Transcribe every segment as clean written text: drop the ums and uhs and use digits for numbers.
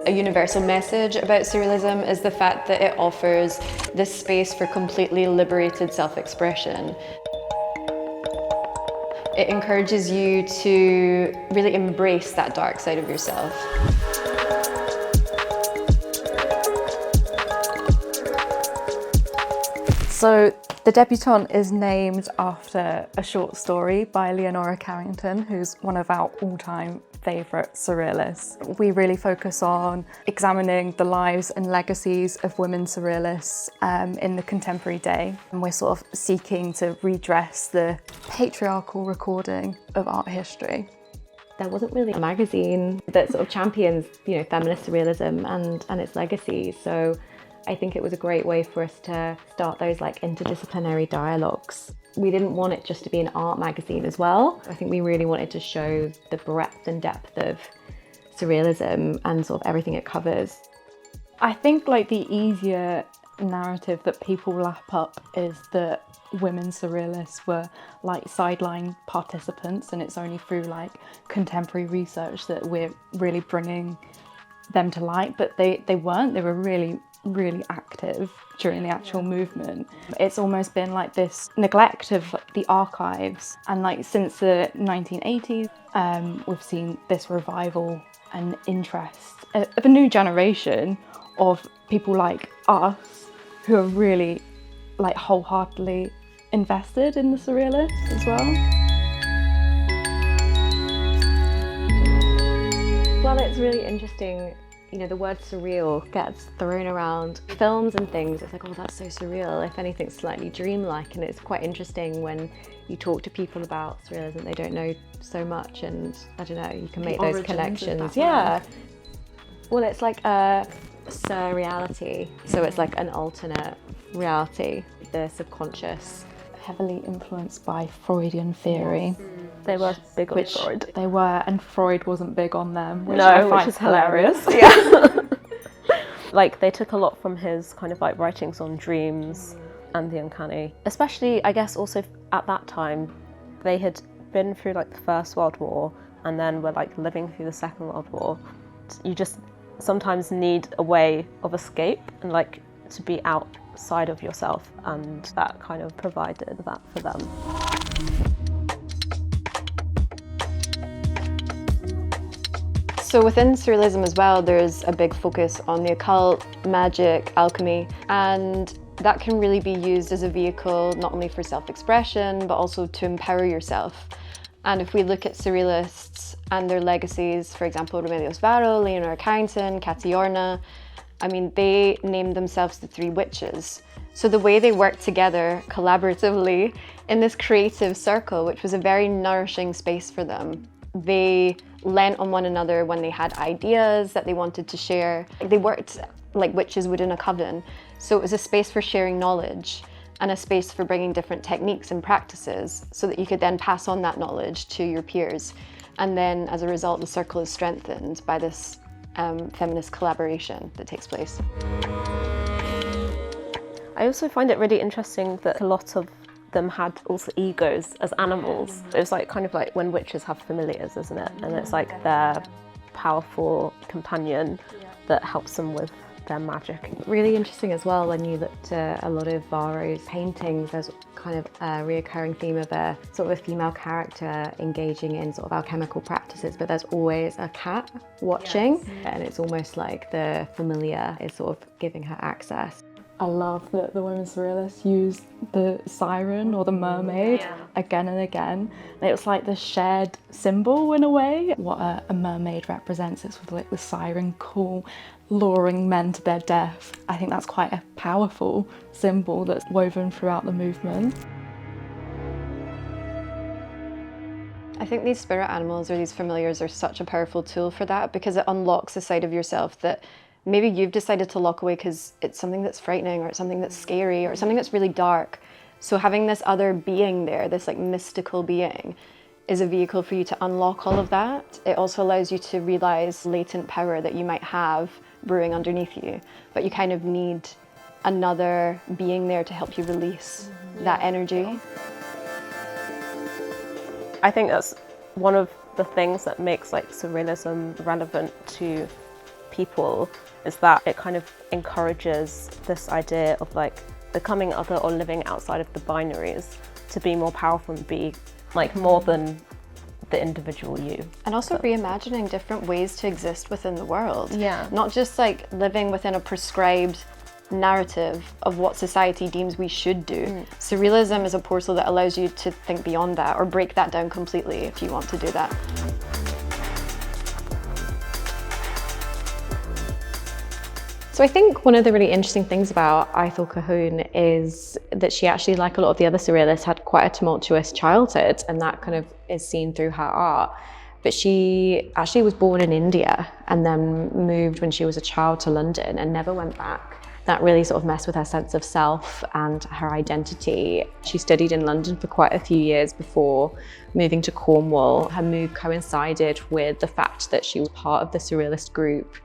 A universal message about surrealism is the fact that it offers this space for completely liberated self-expression. It encourages you to really embrace that dark side of yourself. So the Debutante is named after a short story by Leonora Carrington, who's one of our all-time favourite surrealists. We really focus on examining the lives and legacies of women surrealists in the contemporary day. And we're sort of seeking to redress the patriarchal recording of art history. There wasn't really a magazine that sort of champions, feminist surrealism and its legacy. So I think it was a great way for us to start those interdisciplinary dialogues. We didn't want it just to be an art magazine as well. I think we really wanted to show the breadth and depth of surrealism and sort of everything it covers. I think the easier narrative that people lap up is that women surrealists were sideline participants, and it's only through contemporary research that we're really bringing them to light, but they weren't. They were really active during the actual movement. It's almost been this neglect of the archives, and since the 1980s we've seen this revival and interest of a new generation of people like us who are really wholeheartedly invested in the surrealists as well. Well, it's really interesting. The word surreal gets thrown around films and things. It's oh, that's so surreal. If anything, slightly dreamlike. And it's quite interesting when you talk to people about surrealism, they don't know so much, and I don't know, you can make those connections. Yeah. Well, it's like a surreality. So it's an alternate reality, the subconscious. Heavily influenced by Freudian theory. Yes. They were big on Freud. They were, and Freud wasn't big on them, which is hilarious. Yeah. They took a lot from his writings on dreams and the uncanny. Especially, I guess, also at that time, they had been through the First World War and then were living through the Second World War. You just sometimes need a way of escape and to be outside of yourself, and that kind of provided that for them. So within surrealism as well, there's a big focus on the occult, magic, alchemy, and that can really be used as a vehicle not only for self-expression, but also to empower yourself. And if we look at surrealists and their legacies, for example, Remedios Varo, Leonora Carrington, Catiorna, they named themselves the Three Witches. So the way they worked together collaboratively in this creative circle, which was a very nourishing space for them, they lent on one another when they had ideas that they wanted to share. They worked like witches would in a coven. So it was a space for sharing knowledge and a space for bringing different techniques and practices so that you could then pass on that knowledge to your peers. And then as a result, the circle is strengthened by this feminist collaboration that takes place. I also find it really interesting that a lot of them had also egos as animals. It was kind of like when witches have familiars, isn't it? And it's their powerful companion that helps them with their magic. Really interesting as well when you looked at a lot of Varo's paintings, there's kind of a reoccurring theme of a sort of a female character engaging in sort of alchemical practices, but there's always a cat watching, and it's almost like the familiar is sort of giving her access. I love that the women surrealists use the siren or the mermaid again and again. And it was like the shared symbol in a way. What a mermaid represents, it's with the siren call, luring men to their death. I think that's quite a powerful symbol that's woven throughout the movement. I think these spirit animals or these familiars are such a powerful tool for that, because it unlocks a side of yourself that maybe you've decided to lock away because it's something that's frightening or it's something that's scary or something that's really dark. So having this other being there, this mystical being, is a vehicle for you to unlock all of that. It also allows you to realize latent power that you might have brewing underneath you, but you kind of need another being there to help you release that energy. I think that's one of the things that makes surrealism relevant to people is that it kind of encourages this idea of like becoming other or living outside of the binaries to be more powerful and be like more than the individual you. And also reimagining different ways to exist within the world. Yeah. Not just like living within a prescribed narrative of what society deems we should do. Surrealism is a portal that allows you to think beyond that or break that down completely if you want to do that. So I think one of the really interesting things about Ithell Colquhoun is that she actually, like a lot of the other surrealists, had quite a tumultuous childhood, and that kind of is seen through her art. But she actually was born in India and then moved when she was a child to London and never went back. That really sort of messed with her sense of self and her identity. She studied in London for quite a few years before moving to Cornwall. Her move coincided with the fact that she was part of the surrealist group,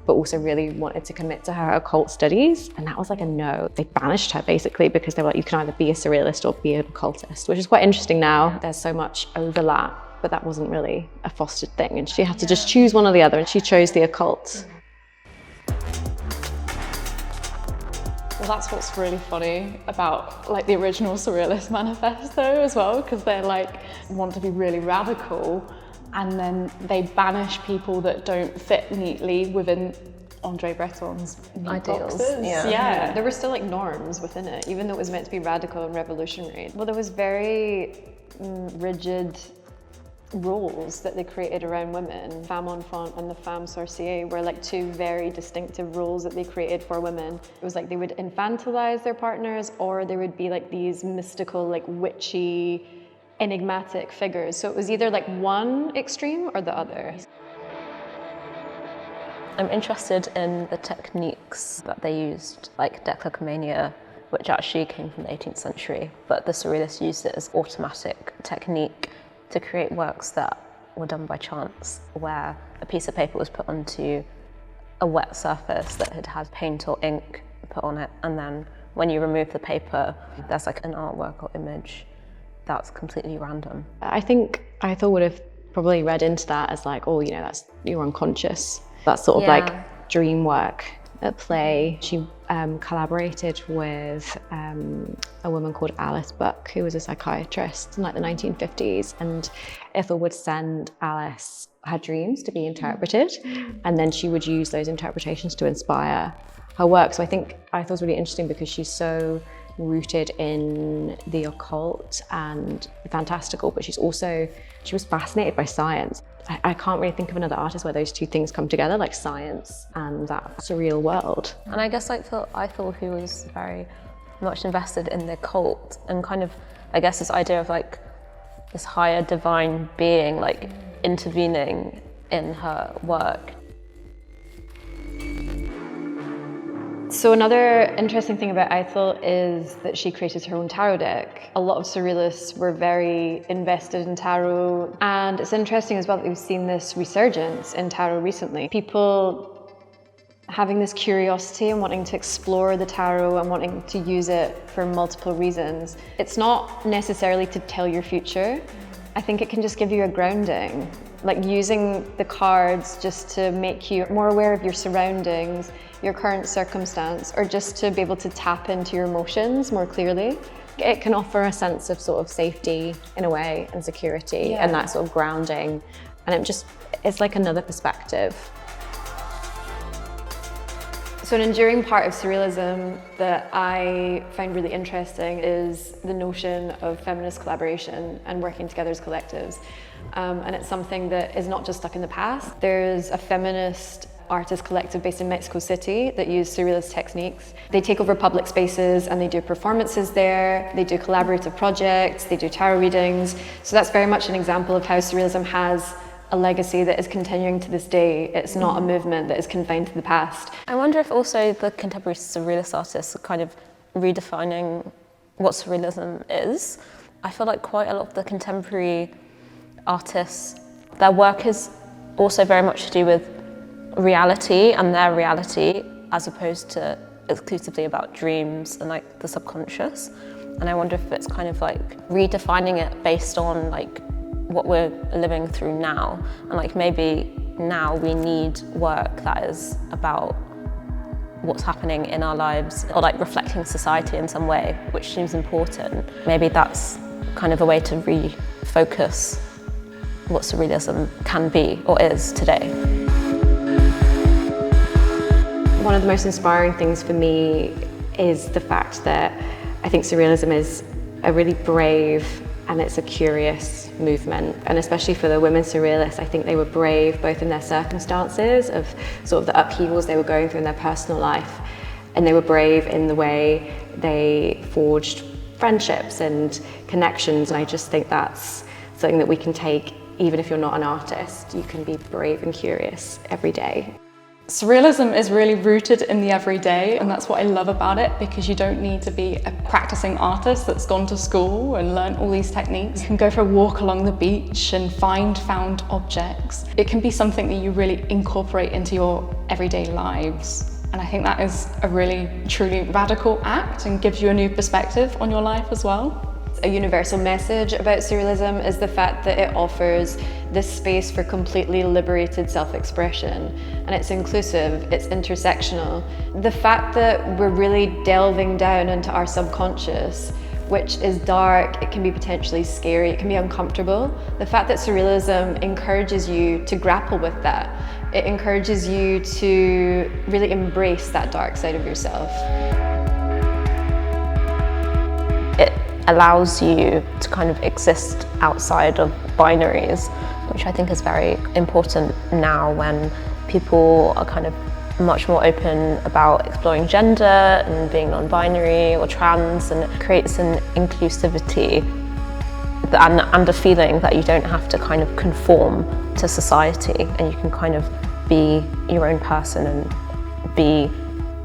but also really wanted to commit to her occult studies. And that was like a no. They banished her basically because they were like, you can either be a surrealist or be an occultist, which is quite interesting now. There's so much overlap, but that wasn't really a fostered thing. And she had to just choose one or the other, and she chose the occult. Well, that's what's really funny about like the original Surrealist manifesto as well, because they're like, want to be really radical, and then they banish people that don't fit neatly within Andre Breton's ideals. Boxes. Yeah. There were still like norms within it, even though it was meant to be radical and revolutionary. Well, there was very rigid roles that they created around women. Femme enfant and the femme sorcière were like two very distinctive roles that they created for women. It was like they would infantilize their partners, or they would be like these mystical, like witchy, enigmatic figures. So it was either like one extreme or the other. I'm interested in the techniques that they used, like declocomania, which actually came from the 18th century, but the surrealists used it as automatic technique to create works that were done by chance, where a piece of paper was put onto a wet surface that had had paint or ink put on it, and then when you remove the paper, there's like an artwork or image that's completely random. I think Ithell would have probably read into that as like, oh, you know, that's you're unconscious. That's sort of like dream work at play. She collaborated with a woman called Alice Buck, who was a psychiatrist in like the 1950s, and Ithell would send Alice her dreams to be interpreted, and then she would use those interpretations to inspire her work. So I think Ithell's really interesting because she's so rooted in the occult and the fantastical, but she was fascinated by science. I can't really think of another artist where those two things come together, like science and that surreal world. And I guess like for Ithell, who was very much invested in the occult and kind of, I guess this idea of like this higher divine being like intervening in her work. So another interesting thing about Ithell is that she created her own tarot deck. A lot of surrealists were very invested in tarot, and it's interesting as well that we've seen this resurgence in tarot recently. People having this curiosity and wanting to explore the tarot and wanting to use it for multiple reasons. It's not necessarily to tell your future. I think it can just give you a grounding, like using the cards just to make you more aware of your surroundings, your current circumstance, or just to be able to tap into your emotions more clearly. It can offer a sense of sort of safety in a way, and security, and that sort of grounding. And it's like another perspective. So an enduring part of surrealism that I find really interesting is the notion of feminist collaboration and working together as collectives. And it's something that is not just stuck in the past. There's a feminist artist collective based in Mexico City that use surrealist techniques. They take over public spaces and they do performances there, they do collaborative projects, they do tarot readings. So that's very much an example of how surrealism has a legacy that is continuing to this day. It's not a movement that is confined to the past. I wonder if also the contemporary surrealist artists are kind of redefining what surrealism is. I feel like quite a lot of the contemporary artists, their work is also very much to do with reality and their reality, as opposed to exclusively about dreams and like the subconscious. And I wonder if it's kind of like redefining it based on like what we're living through now, and like maybe now we need work that is about what's happening in our lives, or like reflecting society in some way, which seems important. Maybe that's kind of a way to refocus what surrealism can be or is today. One of the most inspiring things for me is the fact that I think surrealism is a really brave and it's a curious movement. And especially for the women surrealists, I think they were brave both in their circumstances of sort of the upheavals they were going through in their personal life, and they were brave in the way they forged friendships and connections. And I just think that's something that we can take, even if you're not an artist. You can be brave and curious every day. Surrealism is really rooted in the everyday, and that's what I love about it, because you don't need to be a practicing artist that's gone to school and learned all these techniques. You can go for a walk along the beach and find found objects. It can be something that you really incorporate into your everyday lives. And I think that is a really, truly radical act and gives you a new perspective on your life as well. A universal message about surrealism is the fact that it offers this space for completely liberated self-expression, and it's inclusive, it's intersectional. The fact that we're really delving down into our subconscious, which is dark, it can be potentially scary, it can be uncomfortable. The fact that surrealism encourages you to grapple with that, it encourages you to really embrace that dark side of yourself. Allows you to kind of exist outside of binaries, which I think is very important now when people are kind of much more open about exploring gender and being non-binary or trans, and it creates an inclusivity and a feeling that you don't have to kind of conform to society, and you can kind of be your own person and be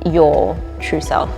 your true self.